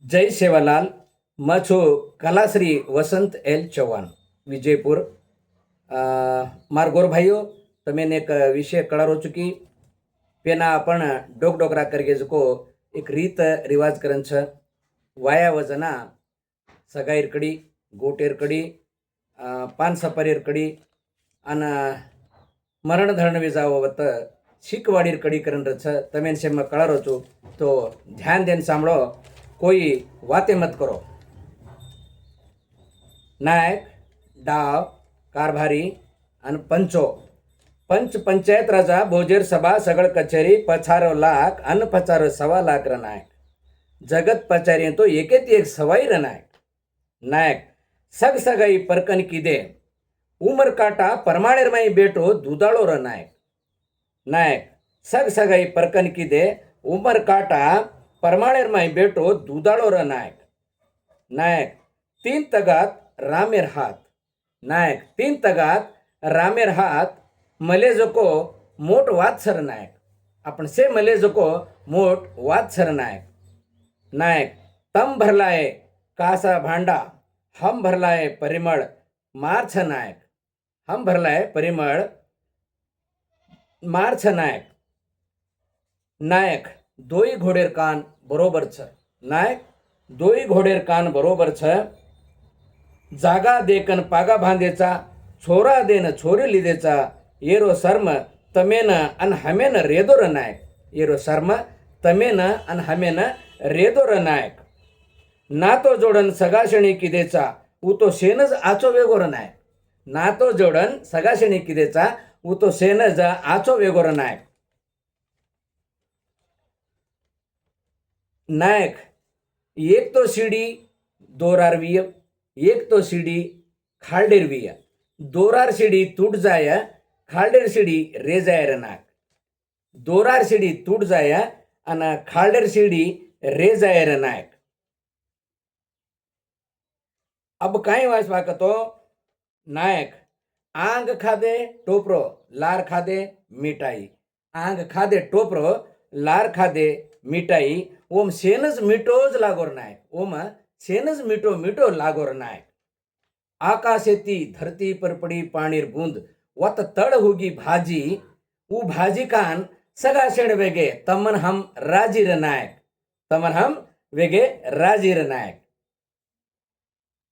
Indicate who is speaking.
Speaker 1: जय सेवालाल मैं छू कलाश्री वसंत एल चौहान विजयपुर। मार गोर भाइयों तमें एक विषय कळारो चुकी पेना आपण डोक डोकरा करके जको एक रीत रिवाज करन छ वाया वजना सगाईर कडी गोटेर कडी पान सपारीर कडी आणि मरण धरण विजावत शिकवाडीर कडी करन रछ तमें से मैं कळारो छु तो ध्यान देन सांभळो कोई वाते मत करो। नायक डाव कारभारी आणि पंचो पंच पंचायत राजा भोजेर सभा सगळ कचेरी पछारो लाख अन पछारो सवा लाख रनायक जगत पचारी तो एकेत एक सवाई रनायक नायक सग सगाई परकन की दे उमर काटा परमाणेर माई बेटो दुधाळो रनायक नायक सग सगाई परकन की दे उमर काटा परमाणेर माई बेटो दुधाळो र नायक नायक तीन तगात रामेर हात नायक तीन तगात रामेर हात मले जको मोठ वात्सर नायक आपण से मले जको मोठ वात्सर नायक नायक तम भरलाय कासा भांडा हम भरलाय परिमळ मार्छ नायक हम भरलाय परिमळ मार्छ नायक नायक दोई घोडेर कान बरोबर छ नायक दोई घोडेर कान बरोबर छ जागा देखन पागा बांधेचा छोरा देन छोरी लिदेचा येरो शर्म तमेन अन हमेन रेदोर नायक येरो शर्म तमेन अन हमेन रेदोर नायक नातो जोडन सगाशणी किदेचा उतो शेनज आचो वेगोर नायक नातो जोडन सगाशणी किदेचा उतो शेनज आचो वेगोर नायक नायक एक तो सीडी दोरारवीय एक तो सीडी खालडेरवीय दोरार सीडी तुट जाय खालडेर सीडी रेजायर नाक दोरार सीडी तुट जाय आणि खालडेर सीडी रेजायर नायक। अब काय वास वाकतो नायक आंग खादे टोपरो लार खादे मिठाई आंग खादे टोपरो लार खादे मिठाई ओम सेनज मिठोज लागोर नायक ओम सेनज मिठो मिठो लागोर नायक आकाशेती धरती पर पड़ी पानीर बूंद वत तड़ होगी भाजी ऊ भाजी कान सगा शेण वेगे तमन हम राजी र नायक तमन हम वेगे राजी र नायक।